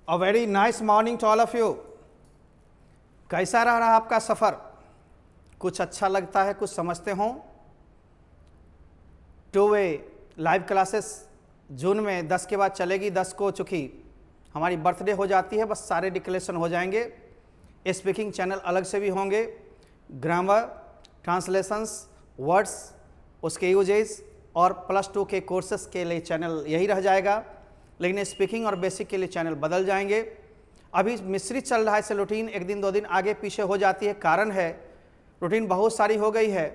A very nice morning to all of you. कैसा रहा आपका सफ़र? कुछ अच्छा लगता है, कुछ समझते हो? 2 वे लाइव क्लासेस जून में 10 के बाद चलेगी। 10 को चूँकि हमारी बर्थडे हो जाती है, बस सारे डिक्लेरेशन हो जाएंगे। स्पीकिंग चैनल अलग से भी होंगे, ग्रामर, ट्रांसलेशंस, वर्ड्स, उसके यूजेज और +2 के कोर्सेस के लिए चैनल यही रह जाएगा, लेकिन स्पीकिंग और बेसिक के लिए चैनल बदल जाएंगे। अभी मिश्रित चल रहा है, इससे रूटीन 1 दिन 2 दिन आगे पीछे हो जाती है। कारण है रूटीन बहुत सारी हो गई है।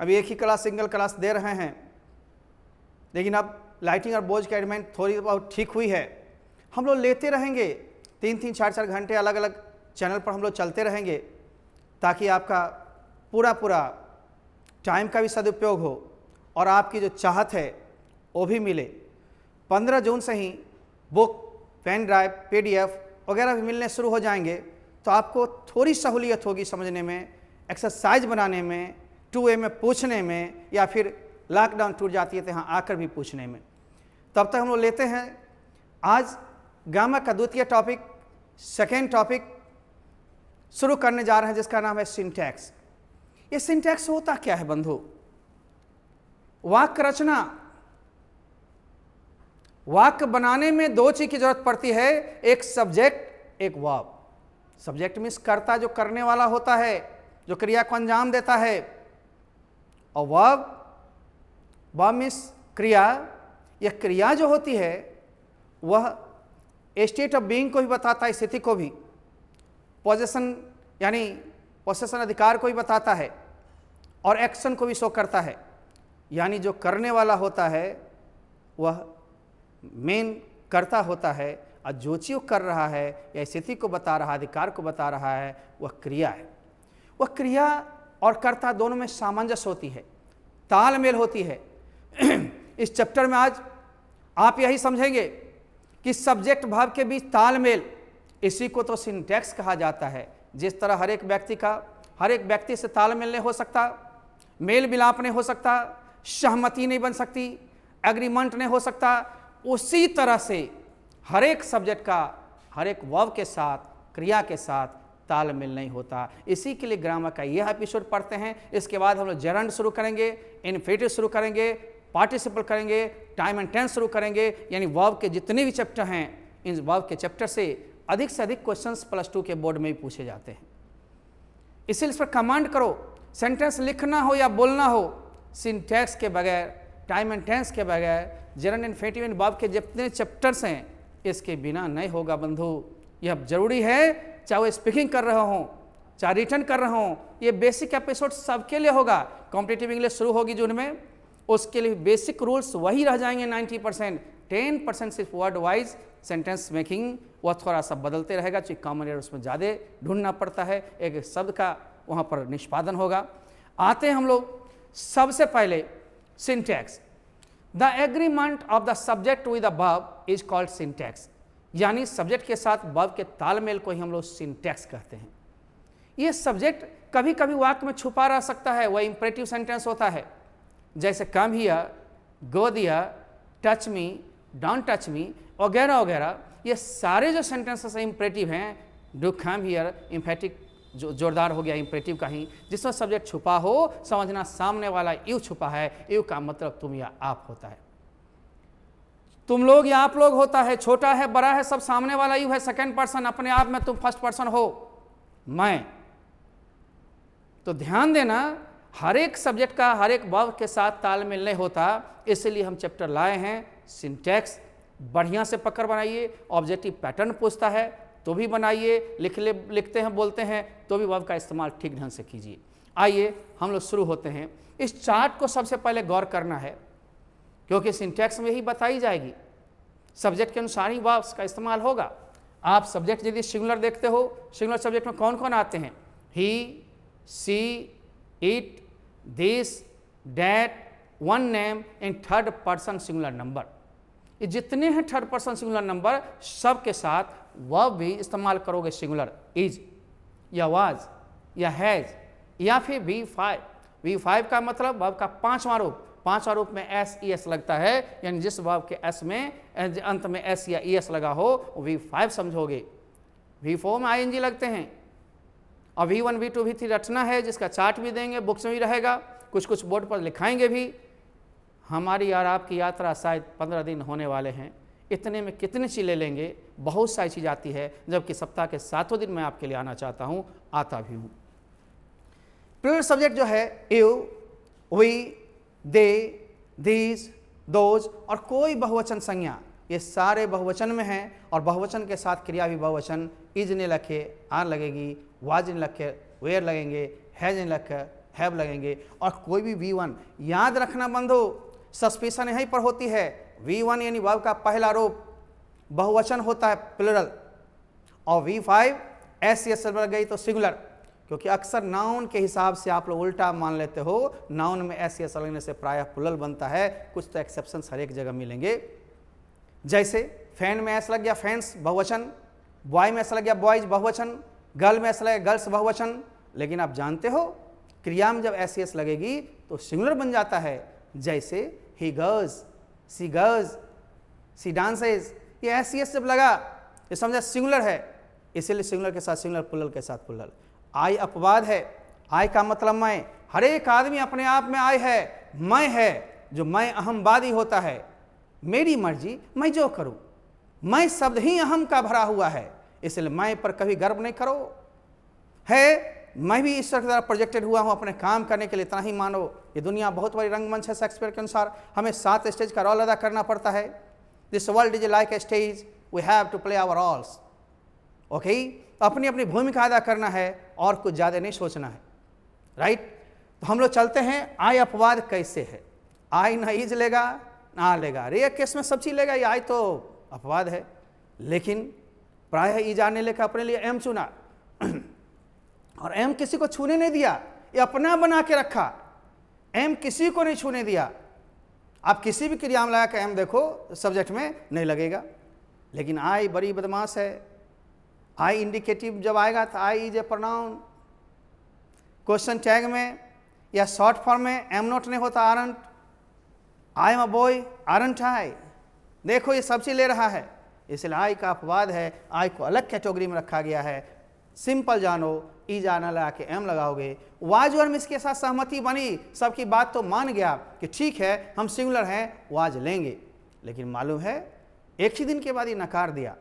अभी एक ही क्लास सिंगल क्लास दे रहे हैं, लेकिन अब लाइटिंग और बोझ की अरेंजमेंट थोड़ी बहुत ठीक हुई है। हम लोग लेते रहेंगे 3-3 4-4 घंटे अलग अलग चैनल पर हम लोग चलते रहेंगे, ताकि आपका पूरा टाइम का भी सदुपयोग हो और आपकी जो चाहत है वो भी मिले। 15 जून से ही बुक, पेन ड्राइव, PDF वगैरह भी मिलने शुरू हो जाएंगे, तो आपको थोड़ी सहूलियत होगी समझने में, एक्सरसाइज बनाने में, 2A में पूछने में, या फिर लॉकडाउन टूट जाती है तो यहाँ आकर भी पूछने में। तब तक हम लोग लेते हैं आज ग्रामर का द्वितीय टॉपिक, सेकेंड टॉपिक शुरू करने जा रहे हैं, जिसका नाम है सिंटैक्स। ये सिंटैक्स होता क्या है बंधु? वाक्य रचना। वाक्य बनाने में 2 चीज की जरूरत पड़ती है, एक सब्जेक्ट, एक वर्ब। सब्जेक्ट मीन्स कर्ता, जो करने वाला होता है, जो क्रिया को अंजाम देता है, और वर्ब मीन्स क्रिया। यह क्रिया जो होती है वह स्टेट ऑफ बीइंग को भी बताता है, स्थिति को भी, पोजेशन यानी पोसेशन अधिकार को भी बताता है, और एक्शन को भी शो करता है। यानी जो करने वाला होता है वह मेन कर्ता होता है, और जो चीज कर रहा है या स्थिति को बता रहा है, अधिकार को बता रहा है, वह क्रिया है। वह क्रिया और कर्ता दोनों में सामंजस्य होती है, तालमेल होती है। इस चैप्टर में आज आप यही समझेंगे कि सब्जेक्ट भाव के बीच तालमेल, इसी को तो सिंटैक्स कहा जाता है। जिस तरह हर एक व्यक्ति से तालमेल नहीं हो सकता, मेल मिलाप नहीं हो सकता, सहमति नहीं बन सकती, एग्रीमेंट नहीं हो सकता, उसी तरह से हर एक सब्जेक्ट का हर एक वर्ब के साथ, क्रिया के साथ तालमेल नहीं होता। इसी के लिए ग्रामर का यह एपिसोड पढ़ते हैं। इसके बाद हम लोग जेरंड शुरू करेंगे, इन्फिनिटिव शुरू करेंगे, पार्टिसिपल करेंगे, टाइम एंड टेंस शुरू करेंगे। यानी वर्ब के जितने भी चैप्टर हैं, इन वर्ब के चैप्टर से अधिक क्वेश्चंस +2 के बोर्ड में भी पूछे जाते हैं। इसलिए इस पर कमांड करो। सेंटेंस लिखना हो या बोलना हो, सिंटैक्स के बगैर, टाइम एंड टेंस के बगैर, जेरंड, इन्फिनिटिव एंड वर्ब के जितने चैप्टर्स हैं, इसके बिना नहीं होगा बंधु। यह जरूरी है, चाहे वो स्पीकिंग कर रहे हो, चाहे रिटर्न कर रहे हो। ये बेसिक एपिसोड सबके लिए होगा। कॉम्पिटिटिव इंग्लिश शुरू होगी जून में, उसके लिए बेसिक रूल्स वही रह जाएंगे 90%। 10% सिर्फ वर्ड वाइज सेंटेंस मेकिंग, वह थोड़ा सा बदलते रहेगा, क्योंकि कॉमन एरर उसमें ज़्यादा ढूंढना पड़ता है, एक शब्द का वहाँ पर निष्पादन होगा। आते हैं हम लोग सबसे पहले syntax. The agreement of the subject with the verb is called syntax. यानी सब्जेक्ट के साथ वर्ब के तालमेल को ही हम लोग सिंटैक्स कहते हैं। ये सब्जेक्ट कभी कभी वाक्य में छुपा रह सकता है, वह इंपरेटिव सेंटेंस होता है, जैसे come here, go there, touch me, don't touch me वगैरह वगैरह। ये सारे जो सेंटेंसेस इंपरेटिव हैं, डू कम हियर इम्फेटिक जो जोरदार हो गया इंपरेटिव का ही, जिसमें सब्जेक्ट छुपा हो, समझना सामने वाला यू छुपा है। यू का मतलब तुम या आप होता है, तुम लोग या आप लोग होता है, छोटा है बड़ा है सब सामने वाला यू है। सेकंड पर्सन, अपने आप में तुम फर्स्ट पर्सन हो, मैं। तो ध्यान देना, हर एक सब्जेक्ट का हर एक वर्ब के साथ तालमेल नहीं होता, इसलिए हम चैप्टर लाए हैं सिंटैक्स। बढ़िया से पकड़ बनाइए। ऑब्जेक्टिव पैटर्न पूछता है तो भी बनाइए, लिखते हैं बोलते हैं तो भी वर्ब का इस्तेमाल ठीक ढंग से कीजिए। आइए हम लोग शुरू होते हैं। इस चार्ट को सबसे पहले गौर करना है, क्योंकि सिंटैक्स में ही बताई जाएगी, सब्जेक्ट के अनुसार ही वर्ब्स का इस्तेमाल होगा। आप सब्जेक्ट यदि सिंगुलर देखते हो, सिंगुलर सब्जेक्ट में कौन कौन आते हैं? He, she, it, this, that, one name in third person singular number. ये जितने हैं थर्ड पर्सन सिंगुलर नंबर, सब के साथ वर्ब भी इस्तेमाल करोगे सिंगुलर। इज या वाज या हैज या फिर V5। V5 का मतलब वर्ब का 5वां रूप, पांचवा रूप में एस ई एस लगता है, यानी जिस वर्ब के एस में अंत में एस या ई एस लगा हो V5 समझोगे। V4 में ING लगते हैं, और V1 V2 V3 रटना है, जिसका चार्ट भी देंगे, बुक्स में भी रहेगा, कुछ कुछ बोर्ड पर लिखाएंगे भी। हमारी और आपकी यात्रा शायद 15 दिन होने वाले हैं, इतने में कितनी चीज़ें लेंगे, बहुत सारी चीज़ आती है, जबकि सप्ताह के 7 दिन मैं आपके लिए आना चाहता हूँ, आता भी हूँ। प्लूरल सब्जेक्ट जो है you, we, they, these, those और कोई बहुवचन संज्ञा, ये सारे बहुवचन में हैं, और बहुवचन के साथ क्रिया भी बहुवचन, इज ने लखे आर लगेगी, वाज ने लखे वेयर लगेंगे, हैज ने लखे हैव लगेंगे, और कोई भी V1 याद रखना बंधु, सस्पेंशन यहीं पर होती है। V1 यानी वर्ब का पहला रूप बहुवचन होता है प्लूरल, और V5 एस एस लग गई तो सिंगुलर, क्योंकि अक्सर नाउन के हिसाब से आप लोग उल्टा मान लेते हो, नाउन में एस एस लगने से प्रायः प्लूरल बनता है, कुछ तो एक्सेप्शंस हर एक जगह मिलेंगे। जैसे फैन में एस लग गया फैंस बहुवचन, बॉय में एस लग गया बॉयज बहुवचन, गर्ल में एस लग गया गर्ल्स बहुवचन, लेकिन आप जानते हो क्रिया में जब एस एस लगेगी तो सिंगुलर बन जाता है। जैसे ही गर्ल्स, सी गर्ल्स, सी डांसेस, ये एस एस जब लगा ये समझा सिंगुलर है, इसीलिए सिंगुलर के साथ सिंगुलर, प्लूरल के साथ प्लूरल। आई अपवाद है, आई का मतलब मैं, हर एक आदमी अपने आप में आई है, मैं है, जो मैं अहमवादी होता है, मेरी मर्जी मैं जो करूं, मैं शब्द ही अहम का भरा हुआ है, इसलिए मैं पर कभी गर्व नहीं करो। है मैं भी ईश्वर की तरह प्रोजेक्टेड हुआ हूं अपने काम करने के लिए, इतना ही मानो। ये दुनिया बहुत बड़ी रंगमंच है, शेक्सपियर के अनुसार हमें 7 स्टेज का रोल अदा करना पड़ता है। This world is like a stage, we have to play our roles. Okay, अपनी अपनी भूमिका अदा करना है और कुछ ज़्यादा नहीं सोचना है, राइट। तो हम लोग चलते हैं, आई अपवाद कैसे है, आई ना इज लेगा ना लेगा, रेयर केस में सब चीज लेगा, ये आई तो अपवाद है, लेकिन प्रायः ईज आने लेकर अपने लिए एम चुना और एम किसी को छूने नहीं दिया, ये अपना बना के रखा, एम किसी को नहीं छूने दिया। आप किसी भी क्रिया में लगा के एम देखो सब्जेक्ट में नहीं लगेगा, लेकिन आई बड़ी बदमाश है। आई इंडिकेटिव जब आएगा तो I is a pronoun, question tag में या शॉर्ट फॉर्म में एम नोट नहीं होता, aren't, I am a boy, aren't I, देखो ये सब चीज ले रहा है, इसलिए आई का अपवाद है, आई को अलग कैटेगरी में रखा गया है। सिंपल जानो, ई जाना लगा के एम लगाओगे, वाज वर्म इसके साथ सहमति बनी, सबकी बात तो मान गया कि ठीक है हम सिंगुलर हैं, वाज लेंगे, लेकिन मालूम है एक ही दिन के बाद ये नकार दिया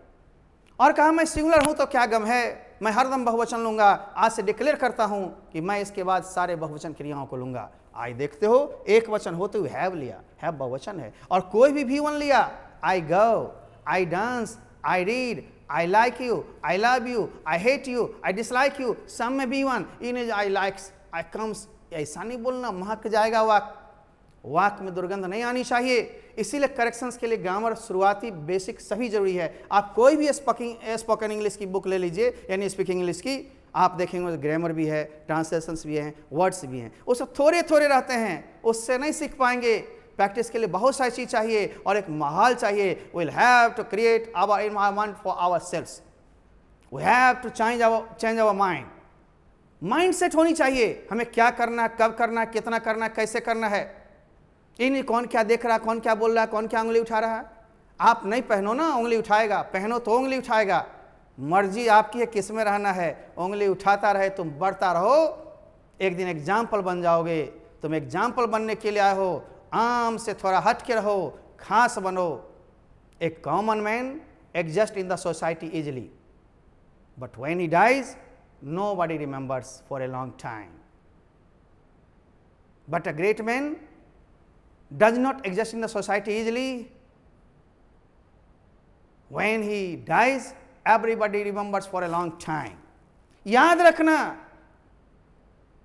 और कहा मैं सिंगुलर हूं तो क्या गम है, मैं हरदम बहुवचन लूंगा, आज से डिक्लेयर करता हूं कि मैं इसके बाद सारे बहुवचन क्रियाओं को लूंगा। आई देखते हो एक वचन होते हुए हैव लिया, हैव बहुवचन है, और कोई भी V1 लिया, I go, I dance, I read, I like you, I love you, I hate you, I dislike you, some में V1, in is I likes, I comes, ऐसा नहीं बोलना, महक जाएगा वाक, वाक में दुर्गंध नहीं आनी चाहिए। इसीलिए करेक्शंस के लिए ग्रामर शुरुआती बेसिक सभी जरूरी है। आप कोई भी स्पोकन इंग्लिश की बुक ले लीजिए, यानी स्पीकिंग इंग्लिश की, आप देखेंगे ग्रामर भी है, ट्रांसलेशंस भी हैं, वर्ड्स भी हैं, वो सब थोड़े थोड़े रहते हैं, उससे नहीं सीख पाएंगे। प्रैक्टिस के लिए बहुत सारी चीज चाहिए और एक माहौल चाहिए। Will have to create our environment for ourselves, we have to change our mind, mind set होनी चाहिए, हमें क्या करना है, कब करना है, कितना करना है, कैसे करना है। इन कौन क्या देख रहा है, कौन क्या बोल रहा है, कौन क्या उंगली उठा रहा है, आप नहीं पहनो ना उंगली उठाएगा, पहनो तो उंगली उठाएगा, मर्जी आपकी है किस में रहना है, उंगली उठाता रहे, तुम बढ़ता रहो, एक दिन एग्जाम्पल बन जाओगे। तुम एग्जाम्पल बनने के लिए आए हो, आम से थोड़ा हट के रहो, खास बनो। A common man exist in the society easily, but when he dies nobody remembers for a long time. But a great man does not exist in the society easily. When he dies, everybody remembers for a long time. याद रखना,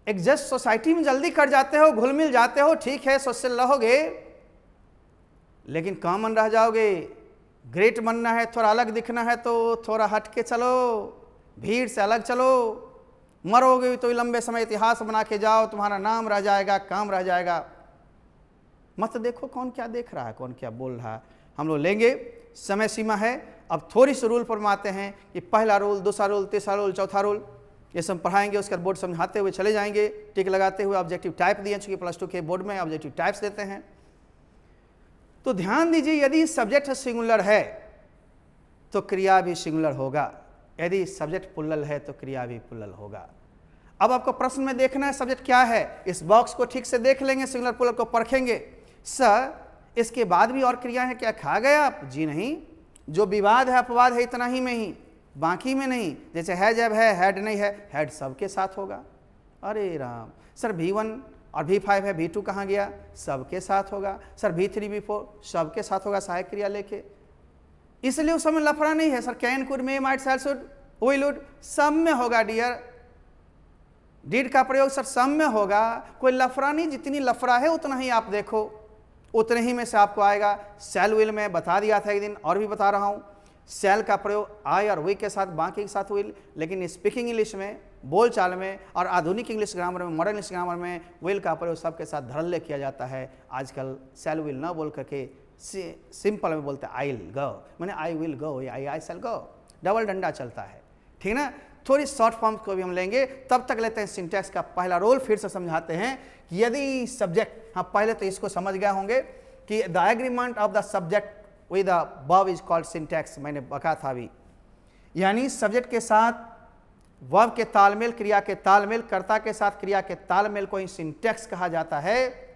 exist society में जल्दी कर जाते हो, घुल मिल जाते हो, ठीक है सोशल रहोगे, लेकिन कॉमन रह जाओगे। ग्रेट बनना है, थोड़ा अलग दिखना है तो थोड़ा हट के चलो, भीड़ से अलग चलो। मरोगे तो लंबे समय इतिहास बना के जाओ, तुम्हारा नाम रह जाएगा, काम रह जाएगा। मत देखो कौन क्या देख रहा है, कौन क्या बोल रहा है। हम लोग लेंगे, समय सीमा है। अब थोड़ी सी रूल पर आते हैं कि पहला रूल, दूसरा रूल, तीसरा रूल, चौथा रूल। ये सब पढ़ाएंगे, उसके बाद बोर्ड समझाते हुए चले जाएंगे, टिक लगाते हुए। ऑब्जेक्टिव टाइप दिए, चूंकि +2 के बोर्ड में ऑब्जेक्टिव टाइप्स देते हैं। तो ध्यान दीजिए, यदि सब्जेक्ट सिंगुलर है तो क्रिया भी सिंगुलर होगा, यदि सब्जेक्ट प्लुरल है तो क्रिया भी प्लुरल होगा। अब आपको प्रश्न में देखना है सब्जेक्ट क्या है, इस बॉक्स को ठीक से देख लेंगे, सिंगुलर प्लुरल को परखेंगे। सर इसके बाद भी और क्रिया है क्या, खा गए आप? जी नहीं, जो विवाद है अपवाद है इतना ही में ही, बाकी में नहीं। जैसे है जब है, हैड नहीं है, हैड सबके साथ होगा। अरे राम, सर V1 और V5 है, V2 कहाँ गया? सबके साथ होगा। सर V3 V4 सबके साथ होगा सहायक क्रिया लेके, इसलिए उस समय लफड़ा नहीं है। Sir can, could, may, might, shall, should, will, would सब में होगा डियर। डिड का प्रयोग सर सब में होगा, कोई लफड़ा नहीं। जितनी लफड़ा है उतना ही आप देखो, उतने ही में से आपको आएगा। शैल विल में बता दिया था एक दिन, और भी बता रहा हूँ। शैल का प्रयोग आई और वी के साथ, बाकी के साथ विल, लेकिन स्पीकिंग इंग्लिश में, बोलचाल में और आधुनिक इंग्लिश ग्रामर में, मॉडर्न इंग्लिश ग्रामर में विल का प्रयोग सबके साथ धड़ल्ले किया जाता है। आजकल शैल विल ना बोल करके सिंपल में बोलते हैं आई विल गो, मैंने I will go, I shell go, double डंडा चलता है, ठीक ना। थोड़ी शॉर्ट फॉर्म को भी हम लेंगे, तब तक लेते हैं सिंटैक्स का पहला रोल। फिर से समझाते हैं कि यदि सब्जेक्ट, हाँ पहले तो इसको समझ गए होंगे कि the agreement of the subject with the verb is called syntax, मैंने बता था अभी। यानी सब्जेक्ट के साथ वर्ब के तालमेल, क्रिया के तालमेल, कर्ता के साथ क्रिया के तालमेल को ही सिंटैक्स कहा जाता है,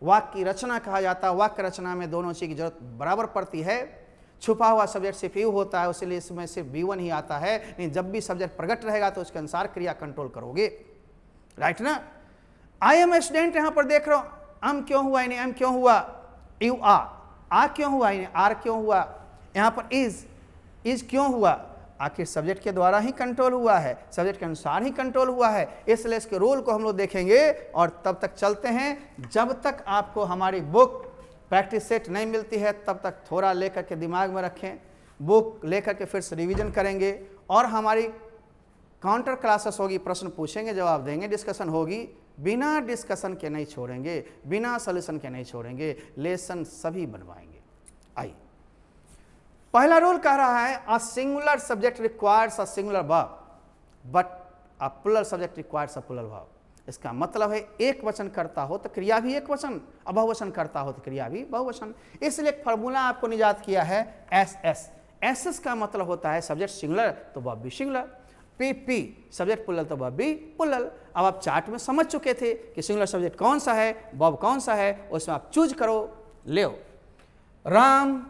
वाक्य की रचना कहा जाता है। वाक्य रचना में दोनों चीज की जरूरत बराबर पड़ती है। छुपा हुआ सब्जेक्ट सिर्फ यू होता है, इसलिए इसमें सिर्फ V1 ही आता है। नहीं, जब भी सब्जेक्ट प्रकट रहेगा तो उसके अनुसार क्रिया कंट्रोल करोगे, राइट ना। आई एम ए स्टूडेंट, यहां पर देख रहा हूं, एम क्यों हुआ, इन्हें एम क्यों हुआ, यू आ क्यों हुआ, इन्हें आर क्यों हुआ, यहां पर इज क्यों हुआ, आखिर सब्जेक्ट के द्वारा ही कंट्रोल हुआ है, सब्जेक्ट के अनुसार ही कंट्रोल हुआ है। इसलिए इसके रूल को हम लोग देखेंगे और तब तक चलते हैं। जब तक आपको हमारी बुक प्रैक्टिस सेट नहीं मिलती है तब तक थोड़ा लेकर के दिमाग में रखें, बुक लेकर के फिर से रिवीजन करेंगे। और हमारी काउंटर क्लासेस होगी, प्रश्न पूछेंगे, जवाब देंगे, डिस्कशन होगी। बिना डिस्कशन के नहीं छोड़ेंगे, बिना सॉल्यूशन के नहीं छोड़ेंगे, लेसन सभी बनवाएंगे। आइए, पहला रूल कह रहा है a singular subject requires a singular verb but a plural subject requires a plural verb. इसका मतलब है एक वचन करता हो तो क्रिया भी एक वचन, और बहुवचन करता हो तो क्रिया भी बहुवचन। इसलिए एक फार्मूला आपको निजात किया है SS। SS का मतलब होता है सब्जेक्ट सिंगुलर तो वर्ब भी सिंगुलर, PP सब्जेक्ट प्लुरल तो वर्ब भी प्लुरल। अब आप चार्ट में समझ चुके थे कि सिंगुलर सब्जेक्ट कौन सा है, वर्ब कौन सा है, उसमें आप चूज करो। ले राम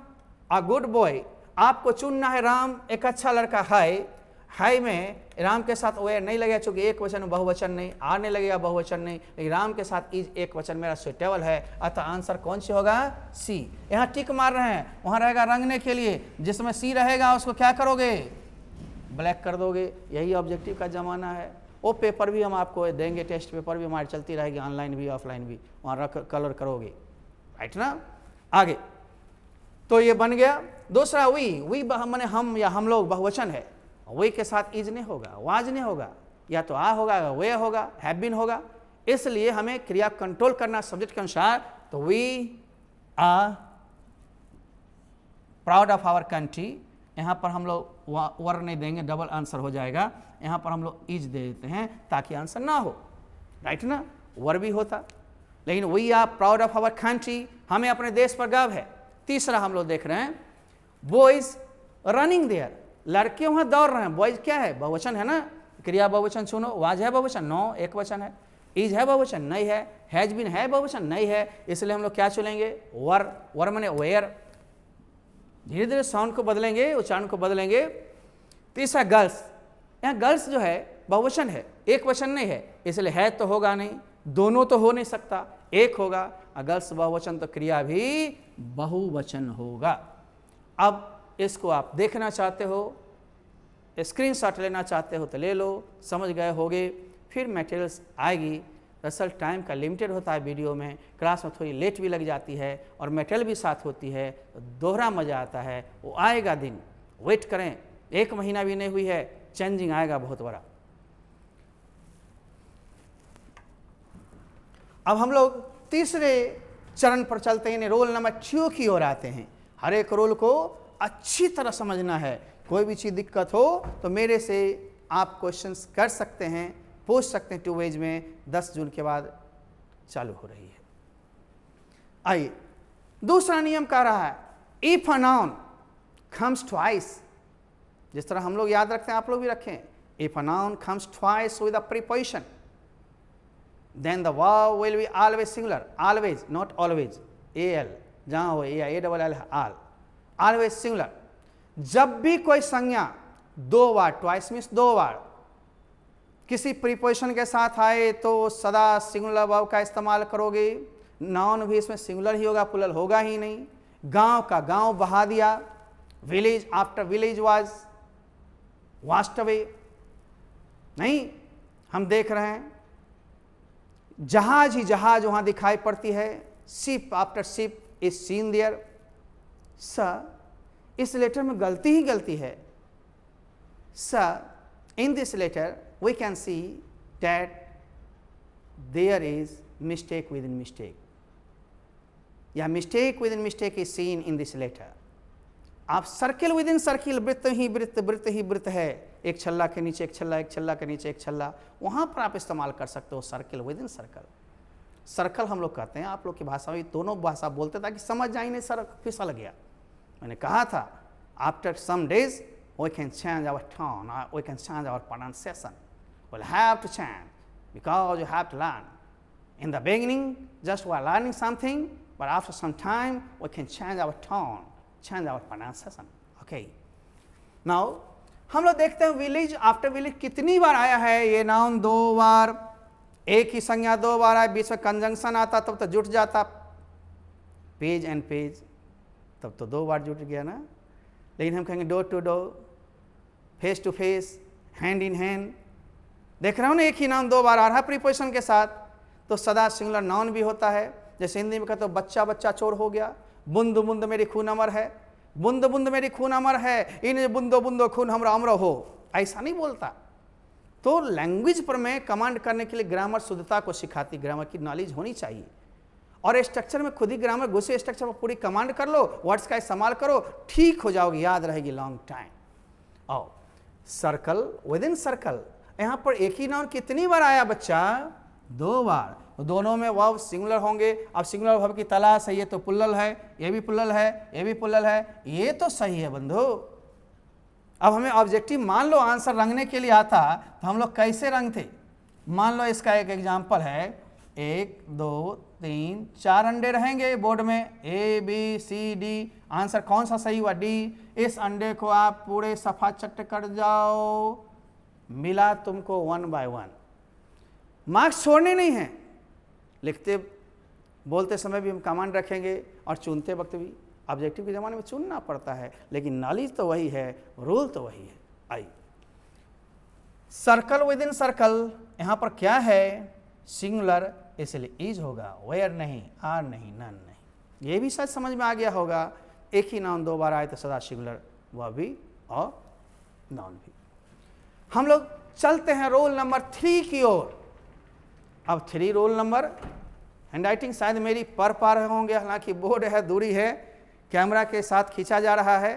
अ गुड बॉय, आपको चुनना है राम एक अच्छा लड़का है। हाई में राम के साथ वेयर नहीं लगेगा, चूंकि एक वचन बहुवचन नहीं, आर नहीं लगेगा बहुवचन नहीं, लेकिन राम के साथ इज एक वचन मेरा सुइटेबल है, अतः आंसर कौन सी होगा, सी। यहाँ टिक मार रहे हैं, वहाँ रहेगा रंगने के लिए, जिसमें सी रहेगा उसको क्या करोगे, ब्लैक कर दोगे। यही ऑब्जेक्टिव का ज़माना है। वो पेपर भी हम आपको देंगे, टेस्ट पेपर भी हमारी चलती रहेगी, ऑनलाइन भी ऑफलाइन भी, वहाँ रख कलर करोगे, राइट ना। आगे तो ये बन गया। दूसरा वी मैंने हम या हम लोग बहुवचन है, वे के साथ इज नहीं होगा, वाज नहीं होगा, या तो आ होगा, वे होगा, हैव बीन होगा। इसलिए हमें क्रिया कंट्रोल करना सब्जेक्ट के अनुसार। तो we are proud of our country, यहाँ पर हम लोग वर नहीं देंगे, डबल आंसर हो जाएगा। यहाँ पर हम लोग इज दे देते हैं ताकि आंसर ना हो, राइट ना, वर भी होता। लेकिन we are proud of our country, हमें अपने देश पर गर्व है। तीसरा हम लोग देख रहे हैं बॉयज रनिंग देयर, लड़के वहां दौड़ रहे हैं। बॉयज क्या है, बहुवचन है ना, क्रिया बहुवचन सुनो। वाज है बहुवचन, नो एक वचन है। इज है बहुवचन नहीं है। हैज बीन है बहुवचन नहीं है। इसलिए हम लोग क्या चुनेंगे, वर माने वेयर। धीरे धीरे साउंड को बदलेंगे, उच्चारण को बदलेंगे। तीसरा गर्ल्स, यहाँ गर्ल्स जो है बहुवचन है, एक वचन नहीं है, इसलिए है तो होगा नहीं, दोनों तो हो नहीं सकता, एक होगा। गर्ल्स बहुवचन तो क्रिया भी बहुवचन होगा। अब इसको आप देखना चाहते हो, स्क्रीनशॉट लेना चाहते हो तो ले लो, समझ गए होगे। फिर मटेरियल्स आएगी। दरअसल टाइम का लिमिटेड होता है वीडियो में, क्लास में थोड़ी लेट भी लग जाती है और मटेरियल भी साथ होती है, तो दोहरा मज़ा आता है। वो आएगा दिन, वेट करें, 1 महीना भी नहीं हुई है, चेंजिंग आएगा बहुत बड़ा। अब हम लोग तीसरे चरण पर चलते हैं, रोल नंबर 2 की ओर आते हैं। हर एक रोल को अच्छी तरह समझना है। कोई भी चीज़ दिक्कत हो तो मेरे से आप क्वेश्चंस कर सकते हैं, पूछ सकते हैं 2 वेज में। 10 जून के बाद चालू हो रही है। आइए, दूसरा नियम कह रहा है if a noun comes twice, जिस तरह हम लोग याद रखते हैं आप लोग भी रखें, if a noun comes twice with a preposition then the verb will be always singular, always not always, al जहां हो या a double l all, always singular। जब भी कोई संज्ञा 2 बार, ट्वाइस मीन्स 2 बार किसी प्रीपोजिशन के साथ आए तो सदा सिंगुलर वर्ब का इस्तेमाल करोगे। नाउन भी इसमें सिंगुलर ही होगा, प्लूरल होगा ही नहीं। गांव का गांव बहा दिया, village after village was vast away, नहीं, हम देख रहे हैं जहाज ही जहाज वहां दिखाई पड़ती है, ship after ship is seen there. Sir इस लेटर में गलती ही गलती है। Sir in this letter we can see that there is mistake within mistake, या mistake within mistake is seen in this letter. आप circle within circle, वृत्त ही वृत्त, वृत्त ही वृत्त है, एक छल्ला के नीचे एक छल्ला, एक छल्ला के नीचे एक छल्ला, वहां पर आप इस्तेमाल कर सकते हो circle with in circle. Circle हम लोग कहते हैं, आप लोग की भाषा में दोनों भाषा बोलते ताकि समझ जाए नहीं सर फिसल गया। मैंने कहा था after some days we can change our tone, we can change our pronunciation, will have to change because you have to learn. In the beginning just we are learning something, but after some time we can change our tone, change our pronunciation, okay। now हम लोग देखते हैं village after village कितनी बार आया है। ये noun 2 बार, एक ही संज्ञा 2 बार आया, बीच में कंजंक्शन आता तब तो जुट जाता, पेज एंड पेज, तब तो 2 बार जुट गया ना। लेकिन हम कहेंगे door to door, face to face, hand in hand, देख रहे हो ना, एक ही नाउन 2 बार आ रहा है प्रीपोजिशन के साथ, तो सदा सिंगुलर नाउन भी होता है। जैसे हिंदी में कहते हो बच्चा बच्चा चोर हो गया, बूंद बूंद मेरी खून अमर है, बूंद बूंद मेरी खून अमर है, इन बूंदो बूंदो खून हमरा अमर हो, ऐसा नहीं बोलता। तो लैंग्वेज पर मैं कमांड करने के लिए ग्रामर शुद्धता को सिखाती, ग्रामर की नॉलेज होनी चाहिए। और स्ट्रक्चर में खुद ही ग्रामर घुसे, स्ट्रक्चर पर पूरी कमांड कर लो, वर्ड्स का इस्तेमाल करो, ठीक हो जाओगे, याद रहेगी लॉन्ग टाइम। और सर्कल विद इन सर्कल, यहां पर एक ही नाउन कितनी बार आया बच्चा? 2 बार। तो दोनों में वर्ब सिंगुलर होंगे। अब सिंगुलर वर्ब की तलाश है, ये तो प्लुरल है, ये भी प्लुरल है, ये भी प्लुरल है, ये तो सही है बंधु। अब हमें ऑब्जेक्टिव मान लो आंसर रंगने के लिए आता तो हम लोग कैसे रंगते? मान लो इसका एक एग्जाम्पल है, 1 2 3 4 अंडे रहेंगे बोर्ड में, A B C D, answer कौन सा सही हुआ? डी। इस अंडे को आप पूरे सफा चट कर जाओ, मिला तुमको 1 by 1। मार्क्स छोड़ने नहीं है, लिखते बोलते समय भी हम कमांड रखेंगे और चुनते वक्त भी। ऑब्जेक्टिव के ज़माने में चुनना पड़ता है, लेकिन नॉलेज तो वही है, रूल तो वही है। आई सर्कल विद इन सर्कल, यहाँ पर क्या है? सिंगुलर, इसलिए इज होगा, वेयर नहीं, आर नहीं, नन नहीं। ये भी शायद समझ में आ गया होगा। एक ही नाउन 2 बार आए तो सदा सिंगुलर, वह भी और नाउन भी। हम लोग चलते हैं रोल नंबर 3 की ओर। अब 3 रोल नंबर, हैंड राइटिंग शायद मेरी पढ़ पा रहे होंगे, हालांकि बोर्ड है, दूरी है, कैमरा के साथ खींचा जा रहा है।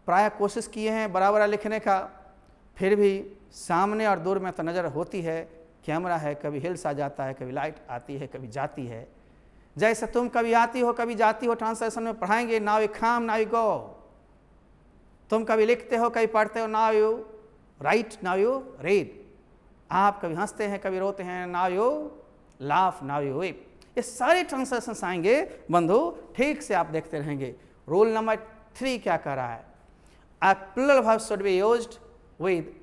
प्रायः कोशिश किए हैं बराबर लिखने का, फिर भी सामने और दूर में तो नज़र होती है। कैमरा है, कभी हिल्स आ जाता है, कभी लाइट आती है, कभी जाती है। जैसे तुम कभी आती हो कभी जाती हो, ट्रांसलेशन में पढ़ाएंगे, now you come now you go. तुम कभी लिखते हो कभी पढ़ते हो, now you right now you read. आप कभी हंसते हैं कभी रोते हैं, now you laugh now you weep. ये सारे ट्रांसलेशन आएंगे बंधु, ठीक से आप देखते रहेंगे। रूल नंबर 3 क्या कह रहा है? A plural verb should be used with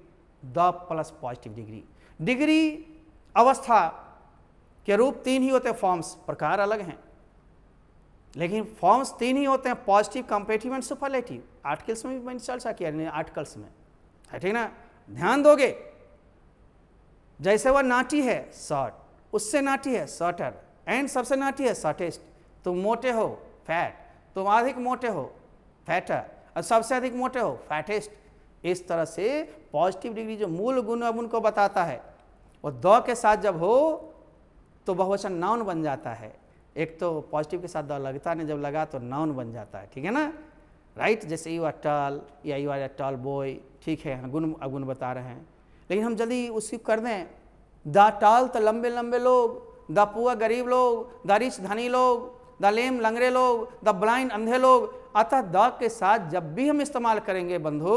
the plus positive degree. Degree अवस्था के रूप 3 ही होते हैं, फॉर्म्स प्रकार अलग हैं, लेकिन फॉर्म्स 3 ही होते हैं, positive, competitive and superlative. Articles में भी मैंने चर्चा किया, आर्टिकल्स में है, ठीक ना? ध्यान दोगे, जैसे वह नाटी है शॉर्ट, उससे नाटी है शॉर्टर, एंड सबसे नाटी है शॉर्टेस्ट। तुम मोटे हो फैट, तुम अधिक मोटे हो फैटर, और सबसे अधिक मोटे हो फैटेस्ट। इस तरह से पॉजिटिव डिग्री जो मूल गुण अब उनको बताता है, वो द के साथ जब हो तो बहुवचन नाउन बन जाता है। एक तो पॉजिटिव के साथ द लगता नहीं, जब लगा तो नाउन बन जाता है, ठीक है ना? राइट, जैसे यू आर टॉल या you are a tall boy, ठीक है, गुण अवगुण बता रहे हैं। लेकिन हम जल्दी उसकी कर दें। द टाल तो लंबे लंबे लोग, द पुअर गरीब लोग, द रिच धनी लोग, द लेम लंगड़े लोग, द ब्लाइंड अंधे लोग। अतः द के साथ जब भी हम इस्तेमाल करेंगे बंधु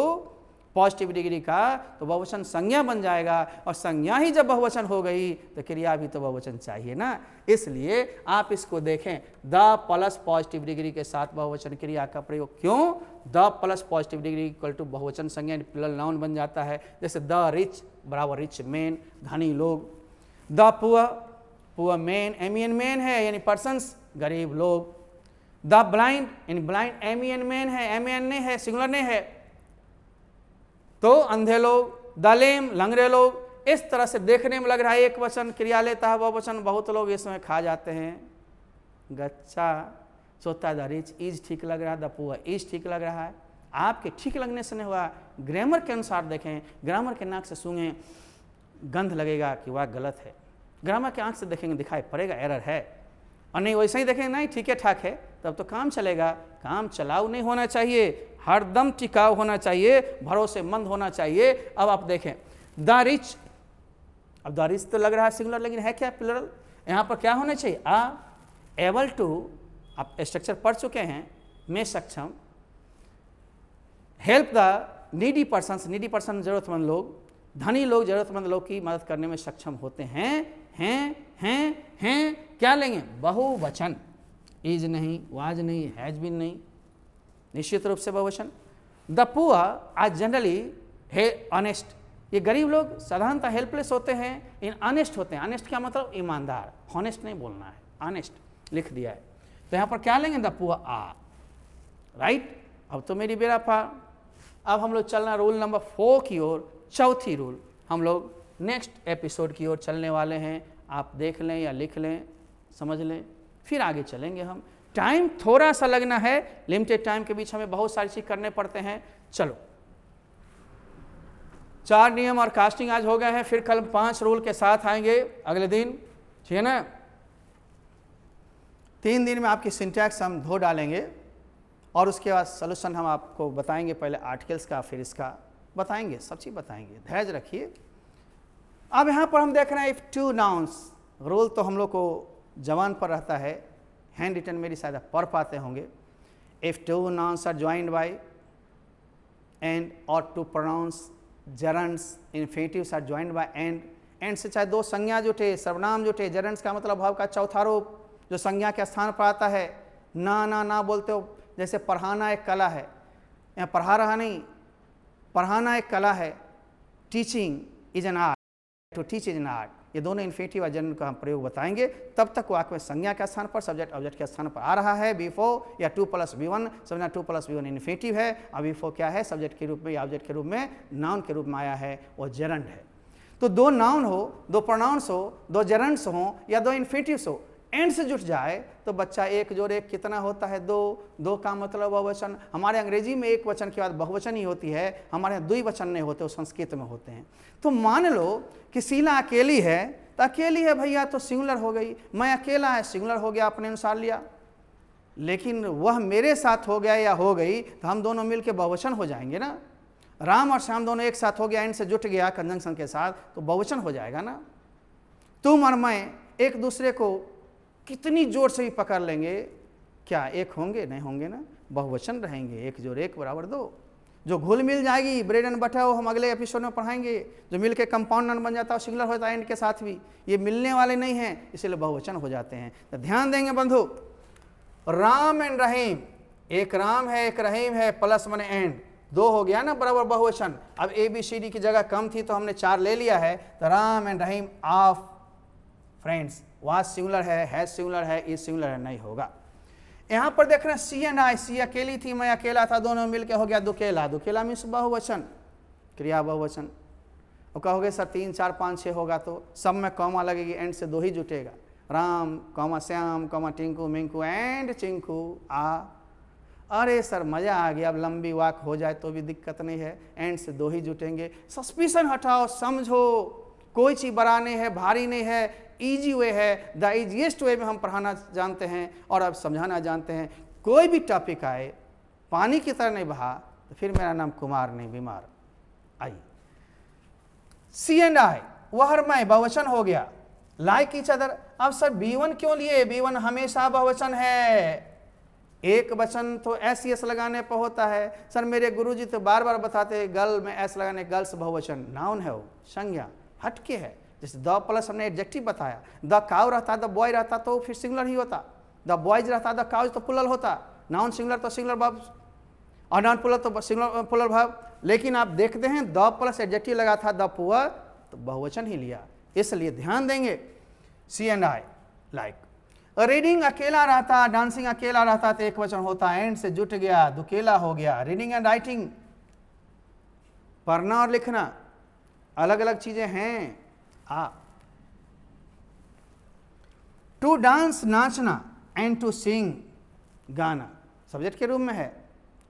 पॉजिटिव डिग्री का तो बहुवचन संज्ञा बन जाएगा, और संज्ञा ही जब बहुवचन हो गई तो क्रिया भी तो बहुवचन चाहिए ना। इसलिए आप इसको देखें, द प्लस पॉजिटिव डिग्री के साथ बहुवचन क्रिया का प्रयोग। क्यों? The plus positive degree equal to बहुवचन संज्ञा प्लूरल नाउन बन जाता है। जैसे द रिच बराबर रिच मैन, धनी लोग। The poor, poor man, MEN man है यानी पर्सन्स, गरीब लोग। द ब्लाइंड यानी ब्लाइंड MEN मैन है, MEN नहीं है, सिंगुलर नहीं है, तो अंधे लोग। द लेम लंगड़े लोग। इस तरह से देखने में लग रहा है एक वचन क्रिया लेता है बहुवचन, बहुत लोग इसमें खा जाते हैं गच्चा। सोता द रिच इज ठीक लग रहा है, द पुअर इज ठीक लग रहा है। आपके ठीक लगने से नहीं हुआ, ग्रामर के अनुसार देखें, ग्रामर के नाक से सूंघें, गंध लगेगा कि वह गलत है। ग्रामर के आंख से देखेंगे दिखाई पड़ेगा एरर है, और नहीं वैसे ही देखेंगे नहीं ठीक है ठाक है, तब तो काम चलेगा। काम चलाऊ नहीं होना चाहिए, हरदम टिकाऊ होना चाहिए, भरोसेमंद होना चाहिए। अब आप देखें द रिच, अब द रिच तो लग रहा है सिंगुलर, लेकिन है क्या प्लूरल। यहाँ पर क्या होना चाहिए? एबल टू, आप स्ट्रक्चर पढ़ चुके हैं, में सक्षम, help the needy persons, needy person जरूरतमंद लोग, धनी लोग जरूरतमंद लोग की मदद करने में सक्षम होते हैं। क्या लेंगे? बहुवचन, इज नहीं, वाज नहीं, हैज बीन नहीं, निश्चित रूप से बहुवचन। द पुअर आर जनरली है ऑनेस्ट, ये गरीब लोग साधारणतः हेल्पलेस होते हैं, इन ऑनेस्ट होते हैं। ऑनेस्ट क्या मतलब? ईमानदार, हॉनेस्ट नहीं बोलना है, ऑनेस्ट लिख दिया है। तो यहाँ पर क्या लेंगे? The poor are, right. अब तो मेरी बेरा पार। अब हम लोग चलना रूल नंबर 4 की ओर, चौथी रूल। हम लोग नेक्स्ट एपिसोड की ओर चलने वाले हैं, आप देख लें या लिख लें, समझ लें, फिर आगे चलेंगे हम। टाइम थोड़ा सा लगना है, लिमिटेड टाइम के बीच हमें बहुत सारी चीज करने पड़ते हैं। चलो, 4 नियम और कास्टिंग आज हो गए हैं, फिर कल 5 रूल के साथ आएंगे अगले दिन, ठीक है ना। 3 दिन में आपकी सिंटैक्स हम धो डालेंगे, और उसके बाद सोल्यूशन हम आपको बताएंगे, पहले आर्टिकल्स का फिर इसका बताएंगे, सब चीज़ बताएंगे, धैर्य रखिए। अब यहाँ पर हम देख रहे हैं इफ टू नाउन्स, रूल तो हम लोग को जवान पर रहता है, हैंड रिटन मेरी शायद पढ़ पाते होंगे। If two nouns are joined by and और two pronouns gerunds, infinitives are joined by and से चाहे 2 संज्ञा जुटे, सर्वनाम जुटे। जरंड्स का मतलब भाव का चौथा रूप जो संज्ञा के स्थान पर आता है। ना बोलते हो, जैसे पढ़ाना एक कला है, यहाँ पढ़ा रहा नहीं, पढ़ाना एक कला है। Teaching is an art, to teach is an art. ये दोनों इन्फिनिटिव और जनरल का हम प्रयोग बताएंगे। तब तक वाक्य में संज्ञा के स्थान पर, सब्जेक्ट ऑब्जेक्ट के स्थान पर आ रहा है B4 या 2+B1, समझना 2+B1 इन्फिनिटिव है, और B4 क्या है? सब्जेक्ट के रूप में या ऑब्जेक्ट के रूप में, नाउन के रूप में आया है, वो जेरंड है। तो 2 नाउन हो, 2 प्रोनाउंस हो, 2 जेरंड्स हो या 2 इन्फिनिटिव्स हो, एंड से जुट जाए तो बच्चा 1 जोड़ 1 कितना होता है? 2 का मतलब बहुवचन। हमारे अंग्रेजी में एक वचन के बाद बहुवचन ही होती है, हमारे यहाँ द्विवचन नहीं होते, वो संस्कृत में होते हैं। तो मान लो कि शीला अकेली है, तो अकेली है भैया तो सिंगुलर हो गई, मैं अकेला है सिंगुलर हो गया, अपने अनुसार लिया। लेकिन वह मेरे साथ हो गया या हो गई तो हम दोनों मिलकर बहुवचन हो जाएंगे ना। राम और श्याम दोनों एक साथ हो गया, एंड से जुट गया कंजंक्शन के साथ, तो बहुवचन हो जाएगा ना। तुम और मैं एक दूसरे को कितनी जोर से भी पकड़ लेंगे, क्या एक होंगे? नहीं होंगे ना, बहुवचन रहेंगे। 1 जोड़ 1 बराबर 2। जो घुल मिल जाएगी ब्रेड एंड बटर, वो हम अगले एपिसोड में पढ़ाएंगे। जो मिल के कंपाउंड नाउन बन जाता है, सिंगुलर होता है एंड के साथ भी, ये मिलने वाले नहीं हैं, इसलिए बहुवचन हो जाते हैं। तो ध्यान देंगे बंधु, राम एंड रहीम, एक राम है एक रहीम है, प्लस माने एंड, 2 हो गया ना बराबर बहुवचन। अब ABCD की जगह कम थी तो हमने 4 ले लिया है। तो Ram and Rahim of friends, was singular है सिंगुलर है, इज सिंगुलर है, नहीं होगा। यहाँ पर देख रहे हैं सी एंड आई, सी अकेली थी मैं अकेला था, दोनों मिलके हो गया दुकेला। दुकेला मीन्स बहुवचन, क्रिया बहुवचन। और कहोगे सर 3 4 5 6 होगा तो सब में कॉमा लगेगी, एंड से 2 ही जुटेगा। Ram comma Shyam comma Tinku Minku and Chinku आ। अरे सर मज़ा आ गया, अब लंबी वाक हो जाए तो भी दिक्कत नहीं है, एंड से 2 ही जुटेंगे। सस्पिशन हटाओ, समझो, कोई चीज़ बड़ा नहीं है, भारी नहीं है, ईजी वे है, द ईजीएस्ट वे में हम पढ़ाना जानते हैं और अब समझाना जानते हैं। कोई भी टॉपिक आए पानी की तरह नहीं बहा तो फिर मेरा नाम कुमार नहीं बीमार। आइए सी एंड आई, वह और मैं बहुवचन हो गया। लाइक ईच अदर, अब सर B1 क्यों लिए? B1 हमेशा बहुवचन है, एक वचन तो एस एस लगाने पर होता है। सर मेरे गुरुजी तो बार बार बताते हैं गर्ल में एस लगाने, गर्ल्स बहुवचन, नाउन है वो, संज्ञा हटके है। जैसे द प्लस हमने एडजेक्टिव बताया, द काउ रहता, द बॉय रहता तो फिर सिंगुलर ही होता, द बॉयज रहता, द काउज तो प्लुरल होता, नाउन सिंगुलर तो सिंगुलर वर्ब, और नॉन प्लुरल तो सिंगुलर प्लुरल वर्ब। लेकिन आप देखते हैं द प्लस एडजेक्टिव लगा था, द पुअर, तो बहुवचन ही लिया, इसलिए ध्यान देंगे। सी एंड आई लाइक। रीडिंग अकेला रहता, डांसिंग अकेला रहता तो एक वचन होता, एंड से जुट गया, दुकेला हो गया। रीडिंग एंड राइटिंग, पढ़ना और लिखना अलग अलग चीजें हैं। टू डांस नाचना, एंड टू सिंग गाना सब्जेक्ट के रूप में है,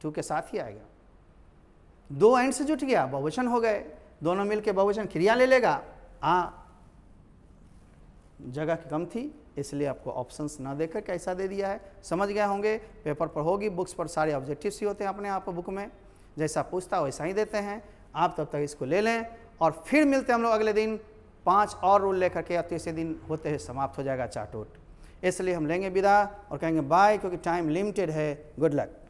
टू के साथ ही आएगा। दो एंड से जुट गया, बहुवचन हो गए, दोनों मिलके बहुवचन क्रिया ले लेगा। जगह की कम थी इसलिए आपको ऑप्शंस ना देकर कैसा दे दिया है, समझ गए होंगे। पेपर पर होगी, बुक्स पर सारे ऑब्जेक्टिव्स ही होते हैं अपने आप बुक में, जैसा पूछता वैसा ही देते हैं। आप तब तक इसको ले लें और फिर मिलते हैं हम लोग अगले दिन 5 और रूल लेकर के। और तीसरे दिन होते हैं समाप्त हो जाएगा चार्ट। इसलिए हम लेंगे विदा और कहेंगे बाय, क्योंकि टाइम लिमिटेड है। Good luck.